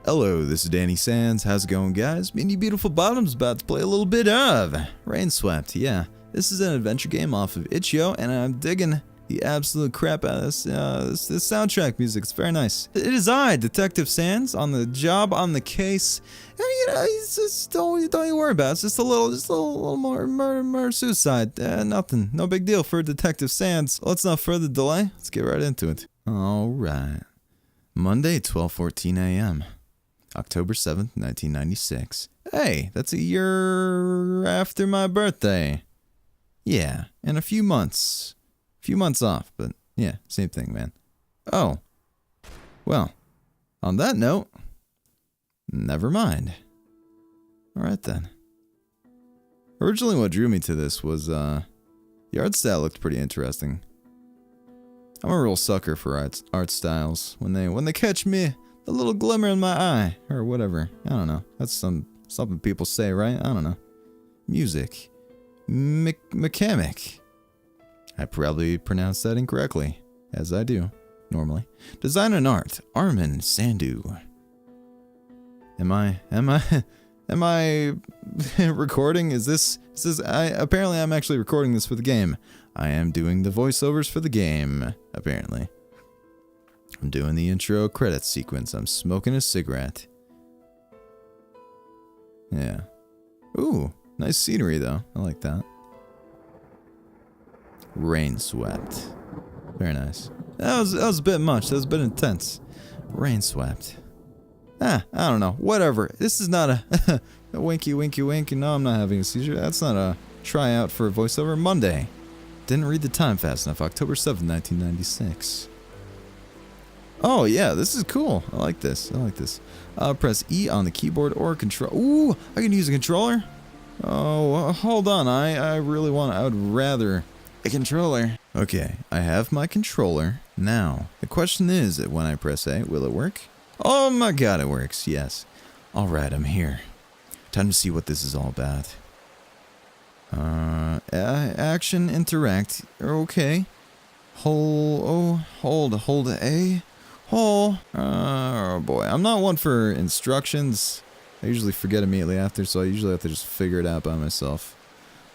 Hello, this is DaniSans. How's it going, guys? Me and you beautiful bottoms about to play a little bit of Rainswept. Yeah, this is an adventure game off of itch.io, and I'm digging the absolute crap out of this soundtrack music. It's very nice. It is I, Detective Sans, on the job, on the case. And, you know, it's just don't you worry about it. It's just a little more murder suicide. Nothing, no big deal for Detective Sans. Let's not further delay. Let's get right into it. All right, Monday, 12:14 a.m. October 7th, 1996. Hey, that's a year after my birthday. Yeah, and a few months off, but yeah, same thing, man. Oh, well, on that note, never mind. Alright then. Originally what drew me to this was, the art style looked pretty interesting. I'm a real sucker for art styles. When they catch me, a little glimmer in my eye, or whatever. I don't know. That's something people say, right? I don't know. Music. Mechanic. I probably pronounced that incorrectly, as I do, normally. Design and art. Armin Sandu. Am I recording? Apparently I'm actually recording this for the game. I am doing the voiceovers for the game, apparently. I'm doing the intro credits sequence. I'm smoking a cigarette. Yeah. Ooh, nice scenery though. I like that. Rainswept. Very nice. That was a bit much. That was a bit intense. Rainswept. I don't know. Whatever. This is not a winky wink. No, I'm not having a seizure. That's not a tryout for a voiceover. Monday. Didn't read the time fast enough. October 7th, 1996. Oh yeah, this is cool. I like this. Press E on the keyboard or control. Ooh, I can use a controller. Oh, hold on. I would rather a controller. Okay, I have my controller. Now, the question is, when I press A, will it work? Oh my god, it works. Yes. All right, I'm here. Time to see what this is all about. Action, interact. Okay. Hold A. Oh boy, I'm not one for instructions. I usually forget immediately after, so I usually have to just figure it out by myself.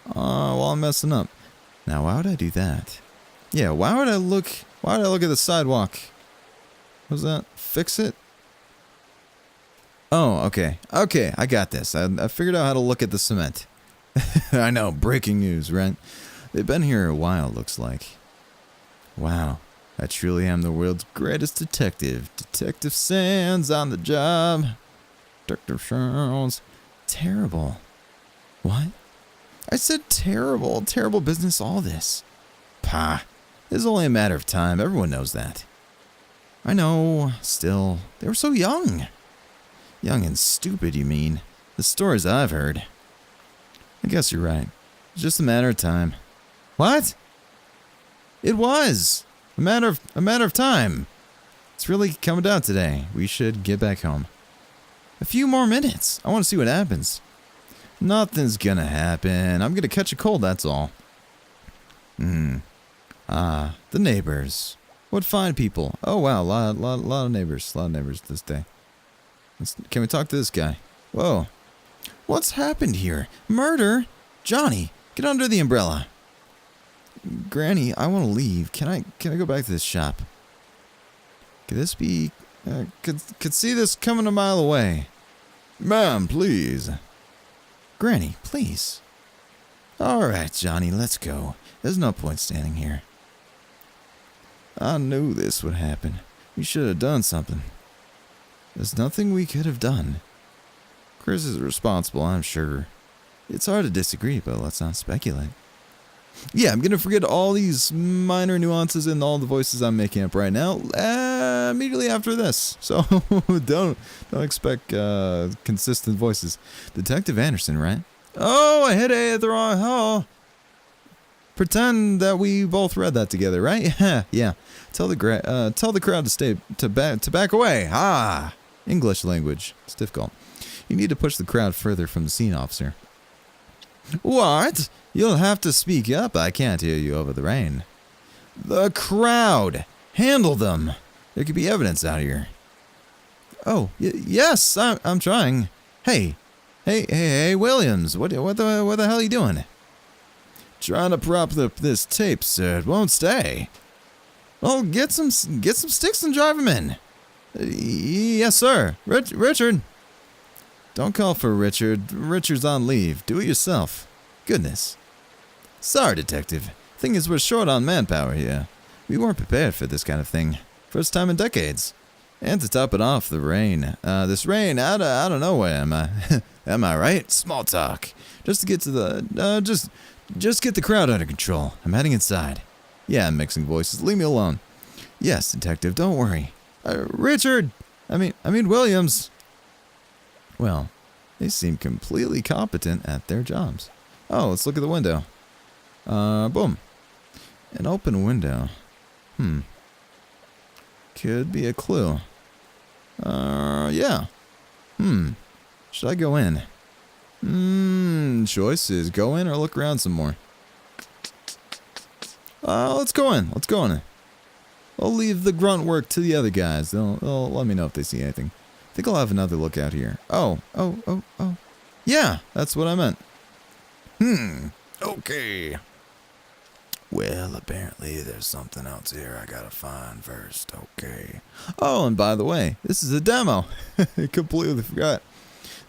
While I'm messing up. Now, why would I do that? Yeah, why would I look at the sidewalk? What was that? Fix it? Oh, okay. Okay, I got this. I figured out how to look at the cement. I know, breaking news, right? They've been here a while, looks like. Wow. I truly am the world's greatest detective. Detective Sans on the job. Detective Sans. Terrible. What? I said terrible. Terrible business, all this. Pah. It's only a matter of time. Everyone knows that. I know. Still, they were so young. Young and stupid, you mean? The stories I've heard. I guess you're right. It's just a matter of time. What? It was. A matter of time. It's really coming down today. We should get back home. A few more minutes. I want to see what happens. Nothing's gonna happen. I'm gonna catch a cold, that's all. The neighbors. What fine people. Oh wow, lot of neighbors. A lot of neighbors this day. Can we talk to this guy? Whoa. What's happened here? Murder? Johnny, get under the umbrella. Granny, I want to leave. Can I go back to this shop? Could this be... could see this coming a mile away. Ma'am, please. Granny, please. Alright, Johnny, let's go. There's no point standing here. I knew this would happen. We should have done something. There's nothing we could have done. Chris is responsible, I'm sure. It's hard to disagree, but let's not speculate. Yeah, I'm gonna forget all these minor nuances and all the voices I'm making up right now immediately after this. So don't expect consistent voices. Detective Anderson, right? Oh, I hit A at the wrong hole. Pretend that we both read that together, right? Yeah. Tell the crowd to back away. Ah, English language. It's difficult. You need to push the crowd further from the scene, officer. What? You'll have to speak up. I can't hear you over the rain. The crowd. Handle them. There could be evidence out here. Oh, yes, I'm trying. Hey, Williams, what the hell are you doing? Trying to prop up this tape, sir. It won't stay. Well, get some sticks and drive them in. Yes, sir. Richard. Don't call for Richard. Richard's on leave. Do it yourself. Goodness. Sorry, Detective. Thing is, we're short on manpower here. We weren't prepared for this kind of thing. First time in decades. And to top it off, the rain. This rain out of nowhere, am I? Am I right? Small talk. Just to get to the, just get the crowd under control. I'm heading inside. Yeah, I'm mixing voices. Leave me alone. Yes, Detective, don't worry. Richard! I mean Williams. Well, they seem completely competent at their jobs. Oh, let's look at the window. Boom. An open window. Could be a clue. Yeah. Should I go in? Choices. Go in or look around some more. Let's go in. I'll leave the grunt work to the other guys. They'll let me know if they see anything. I think I'll have another look out here. Oh. Yeah, that's what I meant. Okay. Well, apparently there's something else here I gotta find first. Okay. Oh, and by the way, this is a demo. I completely forgot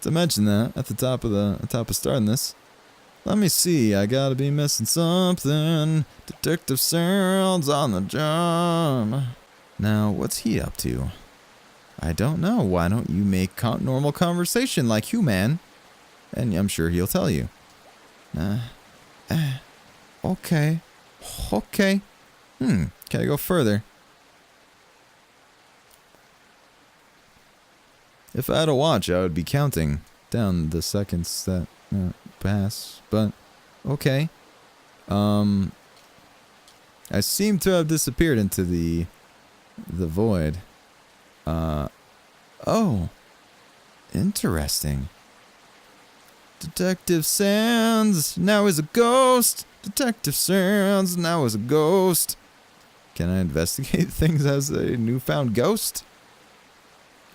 to mention that at the top of starting this. Let me see. I gotta be missing something. Detective Sarah's on the job. Now, what's he up to? I don't know. Why don't you make normal conversation like you, man? And I'm sure he'll tell you. Okay. Can I go further? If I had a watch, I would be counting down the seconds that pass. But, okay. I seem to have disappeared into the void. Oh. Interesting. Detective Sands now is a ghost. Detective Sands now is a ghost. Can I investigate things as a newfound ghost?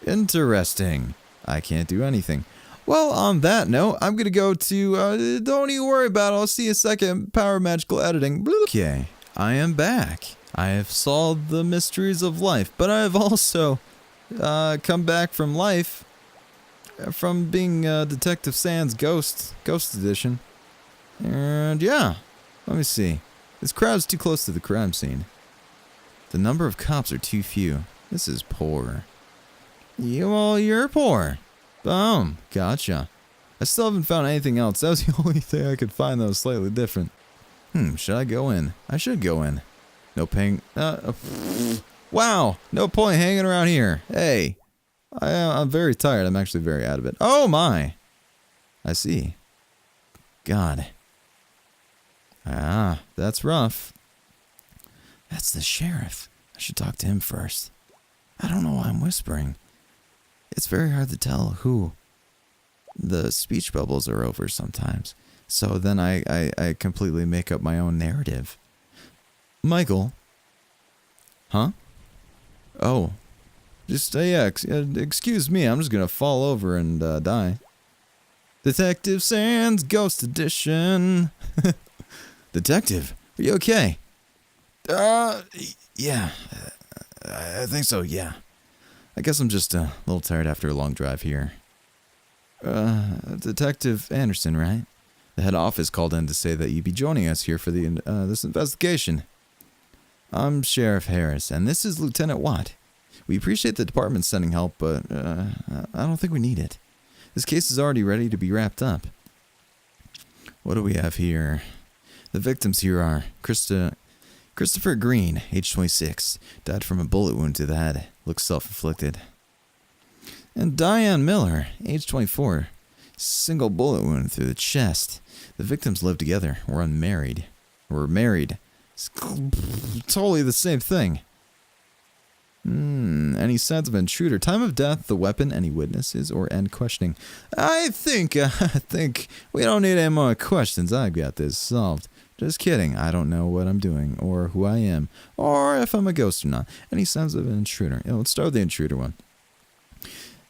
Interesting. I can't do anything. Well, on that note, I'm going to go to, don't even worry about it. I'll see you a second. Power Magical Editing. Okay, I am back. I have solved the mysteries of life, but I have also come back from life. From being Detective Sands Ghost Edition. And yeah, let me see. This crowd's too close to the crime scene. The number of cops are too few. This is poor. You're poor. Boom. Gotcha. I still haven't found anything else. That was the only thing I could find that was slightly different. Should I go in? I should go in. No paying. Wow. No point hanging around here. Hey. I'm very tired. I'm actually very out of it. Oh my! I see. God. That's rough. That's the sheriff. I should talk to him first. I don't know why I'm whispering. It's very hard to tell who. The speech bubbles are over sometimes. So then I completely make up my own narrative. Michael? Huh? Oh. Just, excuse me, I'm just gonna fall over and die. Detective Sands Ghost Edition. Detective, are you okay? Yeah. I think so, yeah. I guess I'm just a little tired after a long drive here. Detective Anderson, right? The head office called in to say that you'd be joining us here for the this investigation. I'm Sheriff Harris, and this is Lieutenant Watt. We appreciate the department sending help, but I don't think we need it. This case is already ready to be wrapped up. What do we have here? The victims here are Christopher Green, age 26, died from a bullet wound to the head, looks self-inflicted. And Diane Miller, age 24, single bullet wound through the chest. The victims lived together, were unmarried. Were married. It's totally the same thing. Any signs of intruder? Time of death, the weapon, any witnesses, or end questioning? I think we don't need any more questions. I've got this solved. Just kidding. I don't know what I'm doing, or who I am, or if I'm a ghost or not. Any signs of an intruder? Let's start with the intruder one.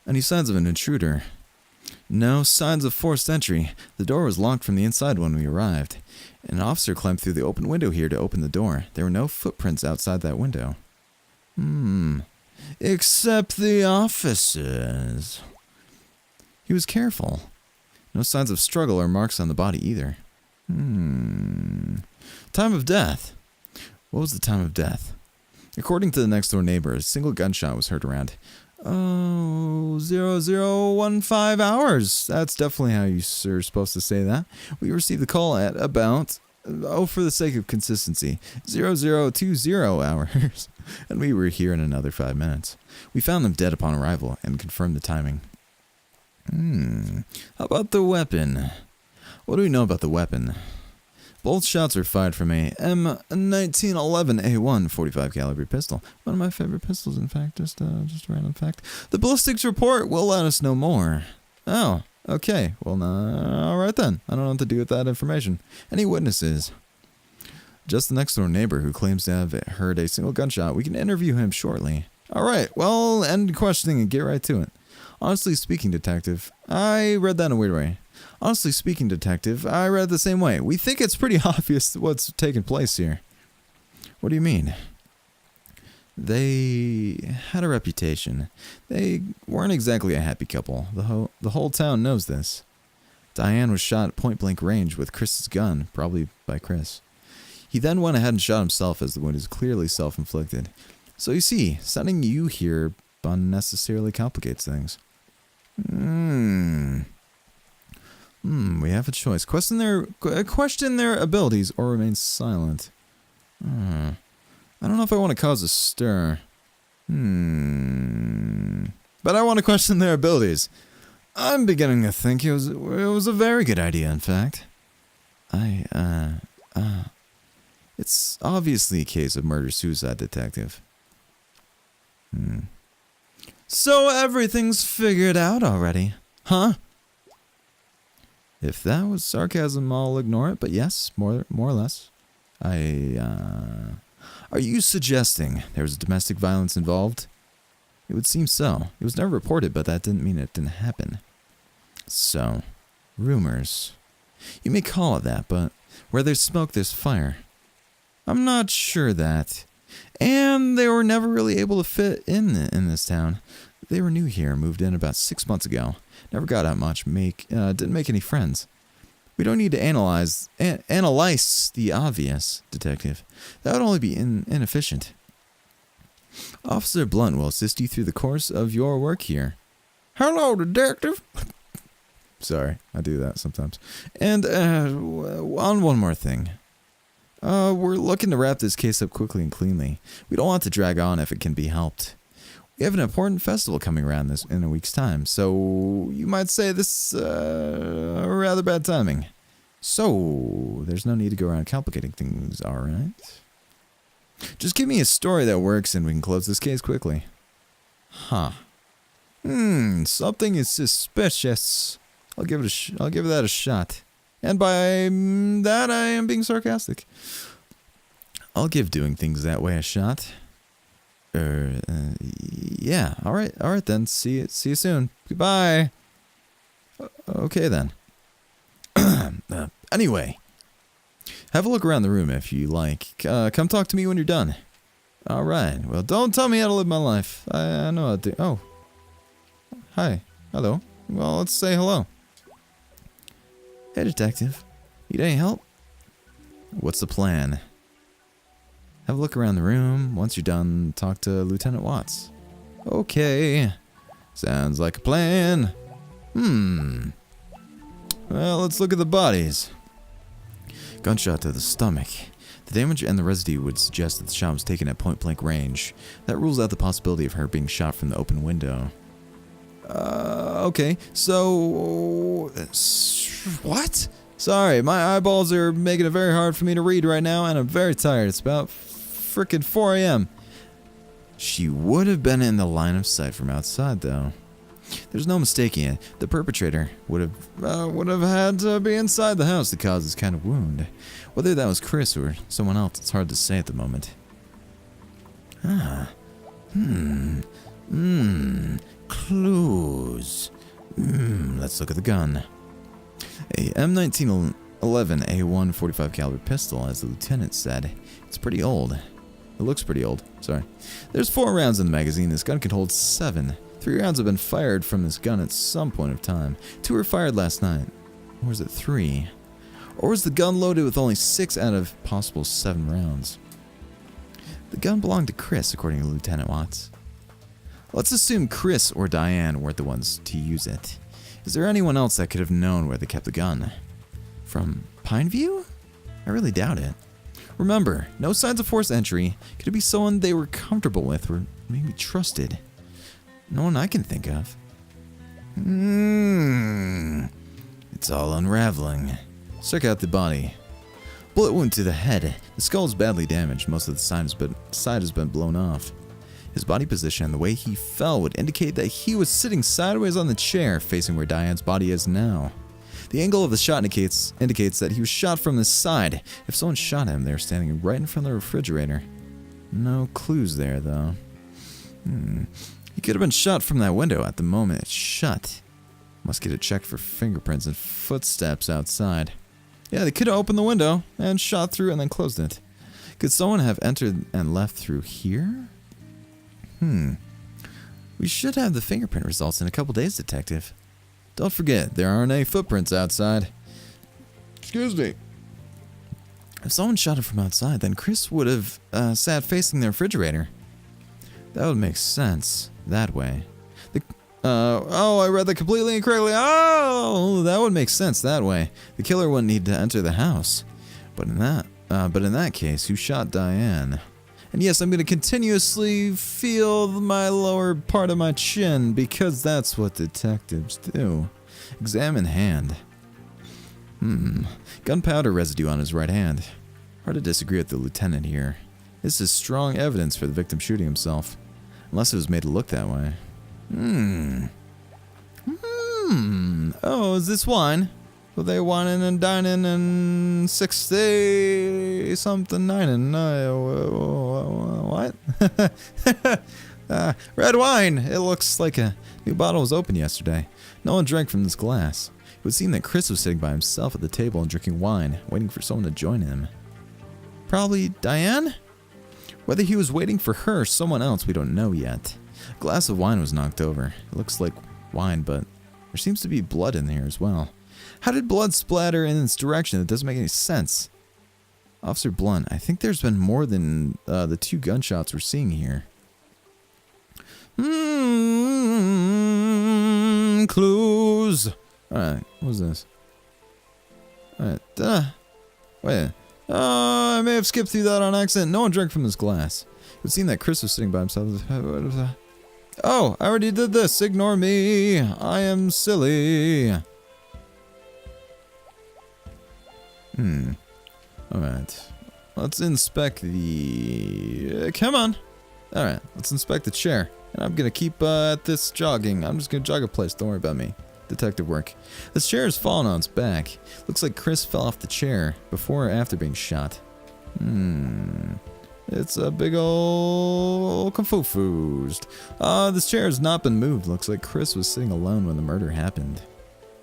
Any signs of an intruder? No signs of forced entry. The door was locked from the inside when we arrived. An officer climbed through the open window here to open the door. There were no footprints outside that window. Except the officers. He was careful. No signs of struggle or marks on the body either. Time of death. What was the time of death? According to the next door neighbor, a single gunshot was heard around 0015 hours. That's definitely how you're supposed to say that. We received the call at about, for the sake of consistency, 0020 hours. And we were here in another 5 minutes. We found them dead upon arrival and confirmed the timing. How about the weapon? What do we know about the weapon? Both shots were fired from a M1911A1 45 caliber pistol. One of my favorite pistols, in fact. Just a random fact. The ballistics report will let us know more. Oh, okay. Well, all right then. I don't know what to do with that information. Any witnesses? Just the next door neighbor who claims to have heard a single gunshot. We can interview him shortly. All right. Well, end questioning and get right to it. Honestly speaking, detective, I read that in a weird way. Honestly speaking, detective, I read it the same way. We think it's pretty obvious what's taking place here. What do you mean? They had a reputation. They weren't exactly a happy couple. The whole town knows this. Diane was shot at point-blank range with Chris's gun, probably by Chris. He then went ahead and shot himself as the wound is clearly self-inflicted. So you see, sending you here unnecessarily complicates things. We have a choice. Question their abilities or remain silent. I don't know if I want to cause a stir. But I want to question their abilities. I'm beginning to think it was a very good idea, in fact. It's obviously a case of murder-suicide, detective. So everything's figured out already, huh? If that was sarcasm, I'll ignore it, but yes, more or less. Are you suggesting there was domestic violence involved? It would seem so. It was never reported, but that didn't mean it didn't happen. So, rumors. You may call it that, but where there's smoke, there's fire. I'm not sure that. And they were never really able to fit in this town. They were new here, moved in about 6 months ago. Never got out much, didn't make any friends. We don't need to analyze the obvious, detective. That would only be inefficient. Officer Blunt will assist you through the course of your work here. Hello, detective. Sorry, I do that sometimes. And on one more thing. We're looking to wrap this case up quickly and cleanly. We don't want to drag on if it can be helped. We have an important festival coming around in a week's time, so you might say this rather bad timing. So there's no need to go around complicating things, all right? Just give me a story that works and we can close this case quickly. Something is suspicious. I'll give that a shot. And by that, I am being sarcastic. I'll give doing things that way a shot. Yeah, all right then. See you soon. Goodbye. Okay then. Anyway, have a look around the room if you like. Come talk to me when you're done. All right. Well, don't tell me how to live my life. I know how to do. Oh. Hi. Hello. Well, let's say hello. Hey, detective. Need any help? What's the plan? Have a look around the room. Once you're done, talk to Lieutenant Watts. Okay. Sounds like a plan. Well, let's look at the bodies. Gunshot to the stomach. The damage and the residue would suggest that the shot was taken at point-blank range. That rules out the possibility of her being shot from the open window. Okay, so... What? Sorry, my eyeballs are making it very hard for me to read right now, and I'm very tired. It's about frickin' 4 a.m. She would have been in the line of sight from outside, though. There's no mistaking it. The perpetrator would have had to be inside the house to cause this kind of wound. Whether that was Chris or someone else, it's hard to say at the moment. clues. Let's look at the gun. A M1911 A1 45 caliber pistol, as the lieutenant said. It's pretty old. It looks pretty old, sorry. There's 4 rounds in the magazine. This gun can hold 7. 3 rounds have been fired from this gun at some point of time. 2 were fired last night. Or was it 3? Or was the gun loaded with only 6 out of possible 7 rounds? The gun belonged to Chris, according to Lieutenant Watts. Let's assume Chris or Diane weren't the ones to use it. Is there anyone else that could have known where they kept the gun? From Pineview? I really doubt it. Remember, no signs of forced entry. Could it be someone they were comfortable with or maybe trusted? No one I can think of. It's all unraveling. Check out the body. Bullet wound to the head. The skull is badly damaged. Most of the side has been blown off. His body position and the way he fell would indicate that he was sitting sideways on the chair, facing where Diane's body is now. The angle of the shot indicates that he was shot from the side. If someone shot him, they were standing right in front of the refrigerator. No clues there, though. He could have been shot from that window at the moment it's shut. Must get it checked for fingerprints and footsteps outside. Yeah, they could have opened the window and shot through and then closed it. Could someone have entered and left through here? We should have the fingerprint results in a couple days, Detective. Don't forget, there aren't any footprints outside. Excuse me. If someone shot him from outside, then Chris would have sat facing the refrigerator. That would make sense that way. I read that completely incorrectly. Oh, that would make sense that way. The killer wouldn't need to enter the house. But in that case, who shot Diane? And yes, I'm going to continuously feel my lower part of my chin because that's what detectives do. Examine hand. Gunpowder residue on his right hand. Hard to disagree with the lieutenant here. This is strong evidence for the victim shooting himself. Unless it was made to look that way. Oh, is this wine? Were they whining and dining and 60 something 9 and what? Red wine. It looks like a new bottle was opened yesterday. No one drank from this glass. It would seem that Chris was sitting by himself at the table and drinking wine, waiting for someone to join him. Probably Diane? Whether he was waiting for her or someone else, we don't know yet. A glass of wine was knocked over. It looks like wine, but there seems to be blood in here as well. How did blood splatter in this direction? It doesn't make any sense. Officer Blunt, I think there's been more than the 2 gunshots we're seeing here. Clues. Alright, what was this? Alright, wait. I may have skipped through that on accident. No one drank from this glass. It would seem that Chris was sitting by himself. Oh, I already did this. Ignore me. I am silly. Alright. Let's inspect the... come on. Alright, let's inspect the chair. And I'm gonna keep at this jogging. I'm just gonna jog a place. Don't worry about me. Detective work. This chair has fallen on its back. Looks like Chris fell off the chair before or after being shot. It's a big ol' confused. This chair has not been moved. Looks like Chris was sitting alone when the murder happened.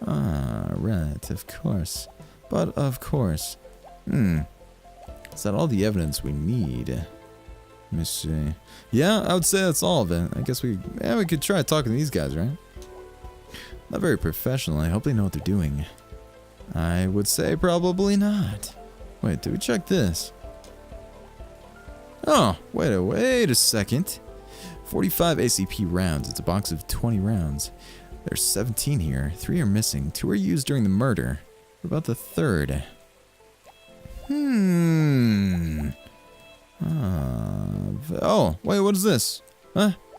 Right, of course. But of course. Is that all the evidence we need? Let me see. Yeah, I would say that's all of it. I guess we could try talking to these guys, right? Not very professional. I hope they know what they're doing. I would say probably not. Wait, did we check this? Oh, wait a second. 45 ACP rounds. It's a box of 20 rounds. There's 17 here. 3 are missing. 2 were used during the murder. What about the 3rd? Oh, wait, what is this?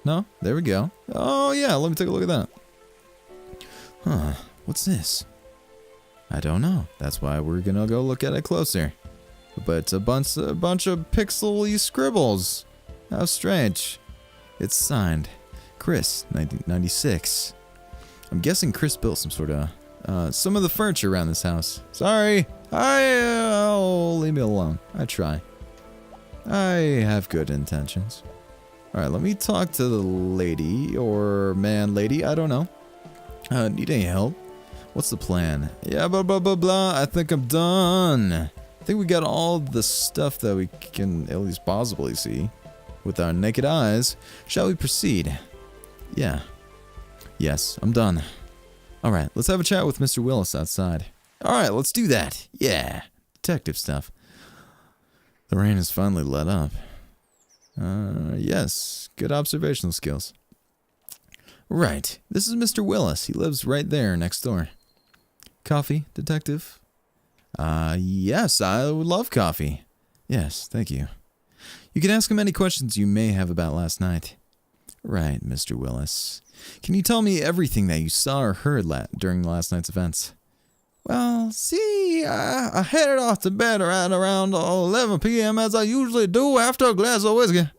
No, there we go. Oh, yeah, let me take a look at that. What's this? I don't know. That's why we're gonna go look at it closer. But it's a bunch of pixely scribbles. How strange. It's signed, Chris, 1996. I'm guessing Chris built some of the furniture around this house. Sorry. Leave me alone. I try. I have good intentions. Alright, let me talk to the lady, or man lady, I don't know. Need any help? What's the plan? Yeah, blah, blah, blah, blah. I think I'm done. I think we got all the stuff that we can at least possibly see with our naked eyes. Shall we proceed? Yeah. Yes, I'm done. Alright, let's have a chat with Mr. Willis outside. Alright, let's do that. Yeah. Detective stuff. The rain has finally let up. Yes. Good observational skills. Right. This is Mr. Willis. He lives right there next door. Coffee, detective? Yes, I would love coffee. Yes, thank you. You can ask him any questions you may have about last night. Right, Mr. Willis. Can you tell me everything that you saw or heard during last night's events? Well, see, I headed off to bed around 11 p.m. as I usually do after a glass of whiskey.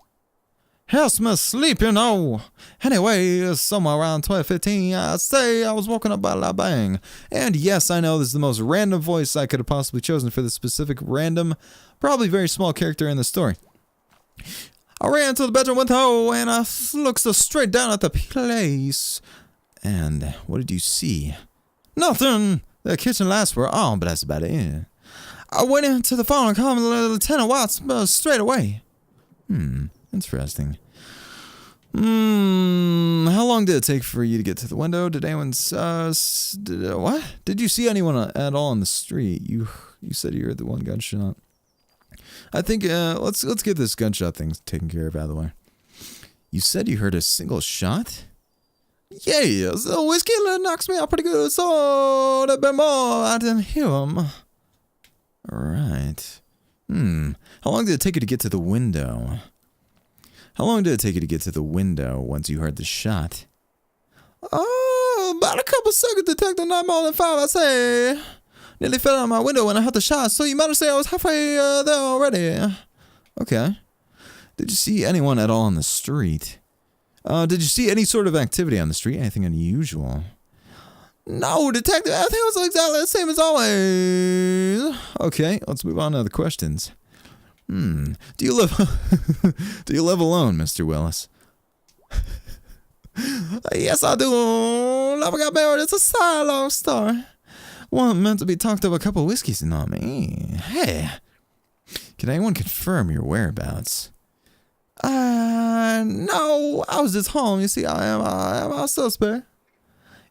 Helps me sleep, you know. Anyway, somewhere around 12:15, I'd say I was woken up by a bang. And yes, I know this is the most random voice I could have possibly chosen for this specific random, probably very small character in the story. I ran to the bedroom window and I looked straight down at the place. And what did you see? Nothing. The kitchen lights were on, but that's about it. I went into the phone and called Lieutenant Watts straight away. Interesting. How long did it take for you to get to the window? Did anyone what? Did you see anyone at all on the street? You said you heard the one gunshot. I think let's get this gunshot thing taken care of out of the way. You said you heard a single shot? Yeah, the whiskey knocks me out pretty good, so there been more. I didn't hear him. Alright. How long did it take you to get to the window? How long did it take you to get to the window once you heard the shot? Oh, about a couple seconds, detective, not more than 5, I say. Nearly fell out of my window when I heard the shot, so you might say I was halfway there already. Okay. Did you see anyone at all on the street? Did you see any sort of activity on the street? Anything unusual? No, detective, everything was exactly the same as always. Okay, let's move on to the questions. Do you live alone, Mr. Willis? Yes, I do. Never got married. It's a sad long story. One meant to be talked over a couple of whiskeys and on me. Hey, can anyone confirm your whereabouts? No, I was just home. You see, I am a suspect.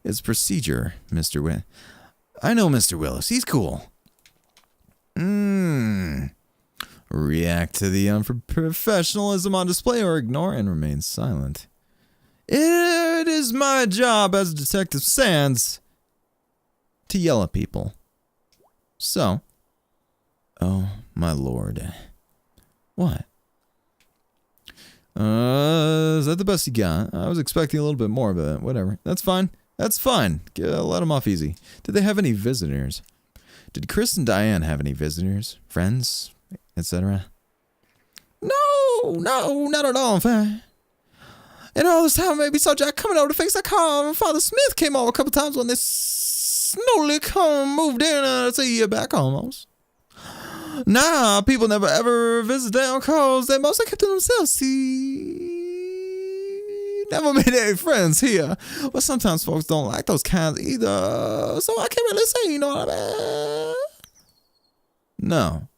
It's procedure, Mr. Willis. I know Mr. Willis. He's cool. React to the unprofessionalism on display or ignore and remain silent. It is my job as Detective Sands to yell at people. So, oh my lord. What? Is that the best you got? I was expecting a little bit more, but whatever. That's fine. That's fine. Let them off easy. Did they have any visitors? Did Chris and Diane have any visitors? Friends? Etc.? No, not at all, in fact. And all this time, maybe saw Jack coming over to fix that car, and Father Smith came over a couple times when they slowly moved in to see you back almost. Nah, people never ever visit them because they mostly kept to themselves, see? Never made any friends here. But sometimes folks don't like those kinds either, so I can't really say, you know what I mean? No.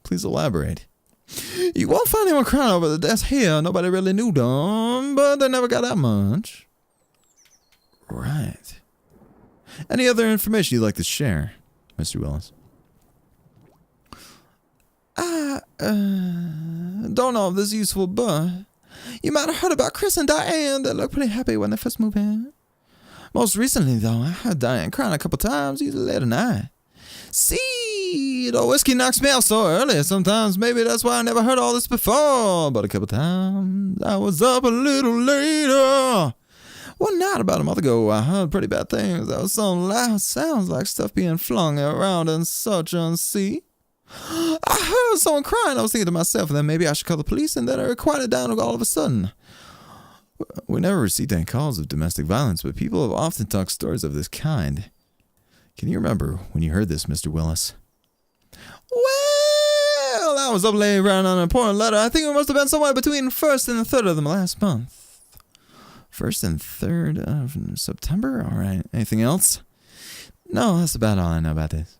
Please elaborate. You won't find anyone crying over the desk here. Nobody really knew them, but they never got that much. Right. Any other information you'd like to share, Mr. Willis? Don't know if this is useful, but you might have heard about Chris and Diane. They look pretty happy when they first moved in. Most recently, though, I heard Diane crying a couple times, usually late at night. See, the whiskey knocks me out so early. Sometimes maybe that's why I never heard all this before. But a couple times I was up a little later. One night about a month ago, I heard pretty bad things. There was some loud sounds like stuff being flung around and such unsee. I heard someone crying. I was thinking to myself, and then maybe I should call the police, and then it quieted down all of a sudden. We never received any calls of domestic violence, but people have often talked stories of this kind. Can you remember when you heard this, Mr. Willis? Well, that I was up late around on an important letter. I think it must have been somewhere between the 1st and the 3rd of the last month. 1st and 3rd of September? Alright. Anything else? No, that's about all I know about this.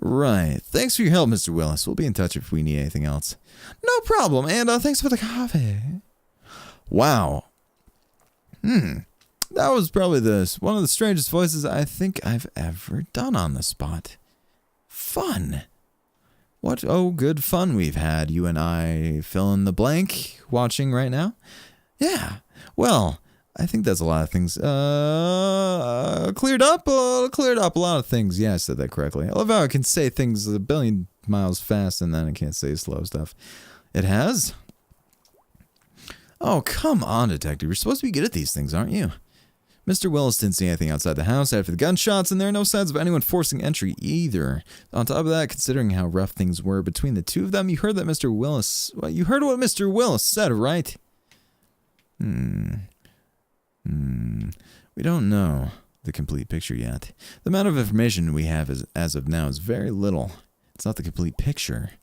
Right. Thanks for your help, Mr. Willis. We'll be in touch if we need anything else. No problem, and thanks for the coffee. Wow. That was probably one of the strangest voices I think I've ever done on the spot. Fun. What good fun we've had, you and I fill in the blank watching right now. Yeah, well, I think that's a lot of things. Cleared up a lot of things. Yeah, I said that correctly. I love how I can say things a billion miles fast and then I can't say slow stuff. It has? Oh, come on, Detective. You're supposed to be good at these things, aren't you? Mr. Willis didn't see anything outside the house after the gunshots, and there are no signs of anyone forcing entry either. On top of that, considering how rough things were between the two of them, you heard what Mr. Willis said, right? We don't know the complete picture yet. The amount of information we have as of now is very little. It's not the complete picture.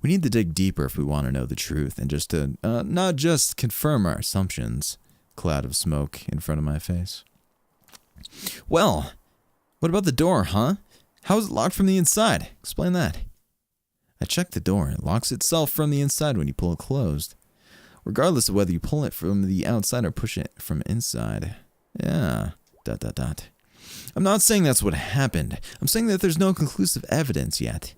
We need to dig deeper if we want to know the truth, and just to not just confirm our assumptions. Cloud of smoke in front of my face. Well, what about the door, huh? How is it locked from the inside? Explain that. I checked the door. It locks itself from the inside when you pull it closed. Regardless of whether you pull it from the outside or push it from inside. Yeah. ... I'm not saying that's what happened. I'm saying that there's no conclusive evidence yet.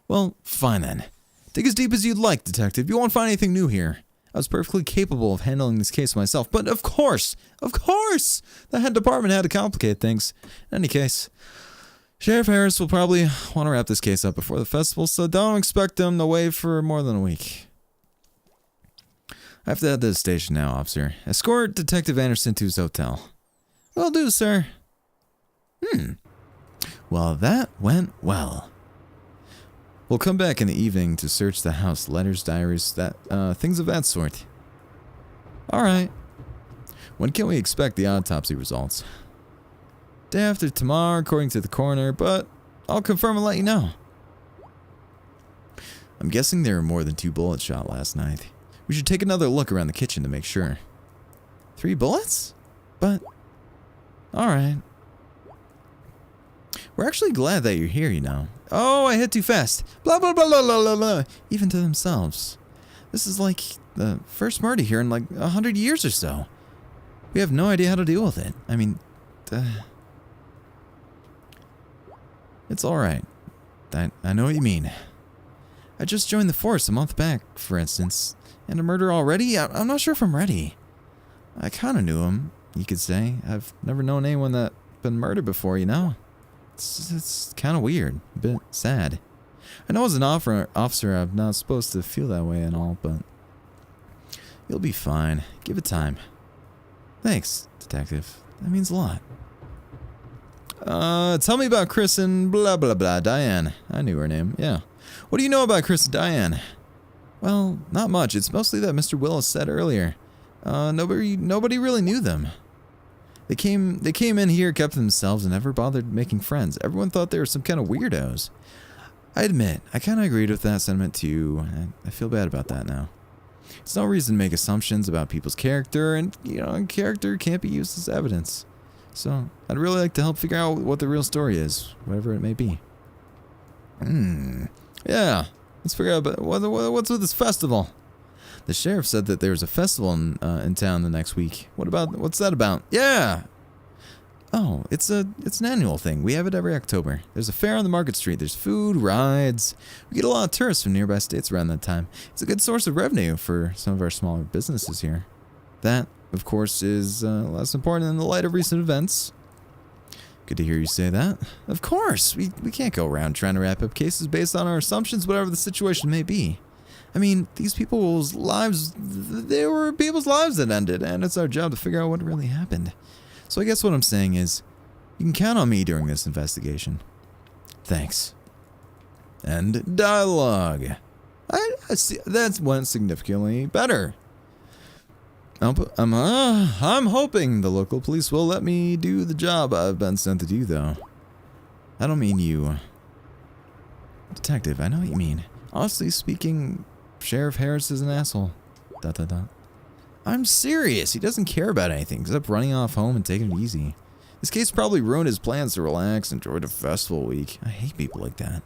Well, fine then. Dig as deep as you'd like, Detective. You won't find anything new here. I was perfectly capable of handling this case myself, but of course, the head department had to complicate things. In any case, Sheriff Harris will probably want to wrap this case up before the festival, so don't expect him to wait for more than a week. I have to head to the station now, officer. Escort Detective Anderson to his hotel. Will do, sir. Well, that went well. We'll come back in the evening to search the house, letters, diaries, things of that sort. Alright. When can we expect the autopsy results? Day after tomorrow, according to the coroner, but I'll confirm and let you know. I'm guessing there were more than 2 bullets shot last night. We should take another look around the kitchen to make sure. 3 bullets? But... Alright. We're actually glad that you're here, you know. Oh, I hit too fast. Blah, blah, blah, blah, blah, blah, blah. Even to themselves. This is like the first murder here in like 100 years or so. We have no idea how to deal with it. I mean, it's alright. I know what you mean. I just joined the force a month back, for instance. And a murder already? I'm not sure if I'm ready. I kind of knew him, you could say. I've never known anyone that's been murdered before, you know? It's kind of weird, a bit sad. I know as an officer I'm not supposed to feel that way and all, but you'll be fine. Give it time. Thanks, Detective. That means a lot. Tell me about Chris and blah blah blah, Diane. I knew her name, yeah. What do you know about Chris and Diane? Well, not much. It's mostly that Mr. Willis said earlier. Nobody really knew them. They came in here, kept to themselves, and never bothered making friends. Everyone thought they were some kind of weirdos. I admit, I kind of agreed with that sentiment too, and I feel bad about that now. It's no reason to make assumptions about people's character, and, you know, character can't be used as evidence. So, I'd really like to help figure out what the real story is, whatever it may be. Yeah, let's figure out what's with this festival. The sheriff said that there's a festival in town the next week. What's that about? Yeah! Oh, it's an annual thing. We have it every October. There's a fair on the Market Street. There's food, rides. We get a lot of tourists from nearby states around that time. It's a good source of revenue for some of our smaller businesses here. That, of course, is less important in the light of recent events. Good to hear you say that. Of course! We can't go around trying to wrap up cases based on our assumptions, whatever the situation may be. I mean, these people's lives, they were people's lives that ended, and it's our job to figure out what really happened. So I guess what I'm saying is, you can count on me during this investigation. Thanks. End dialogue. I see, that went significantly better. I'm hoping the local police will let me do the job I've been sent to do, though. I don't mean you. Detective, I know what you mean. Honestly speaking, Sheriff Harris is an asshole. ... I'm serious. He doesn't care about anything except running off home and taking it easy. This case probably ruined his plans to relax and enjoy the festival week. I hate people like that.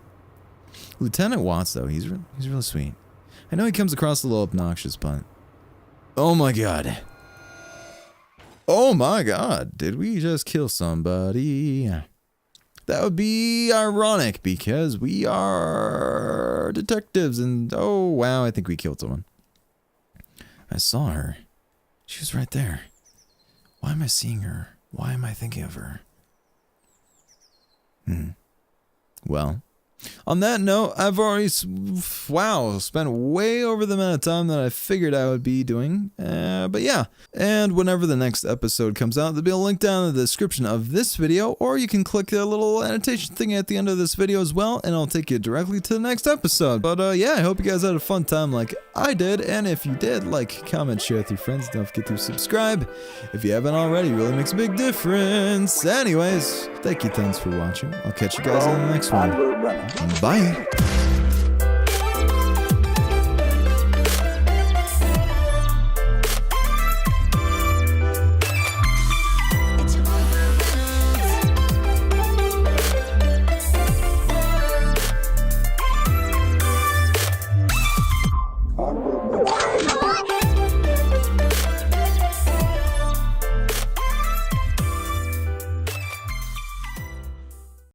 Lieutenant Watts, though, he's really sweet. I know he comes across a little obnoxious, but... Oh my god. Oh my god. Did we just kill somebody? That would be ironic because we are detectives and... Oh, wow, I think we killed someone. I saw her. She was right there. Why am I seeing her? Why am I thinking of her? Well, on that note, I've already, spent way over the amount of time that I figured I would be doing. But yeah, and whenever the next episode comes out, there'll be a link down in the description of this video, or you can click the little annotation thing at the end of this video as well, and it'll take you directly to the next episode. But yeah, I hope you guys had a fun time like I did, and if you did, like, comment, share with your friends, don't forget to subscribe. If you haven't already, it really makes a big difference. Anyways, thank you tons for watching. I'll catch you guys in the next one. Bye.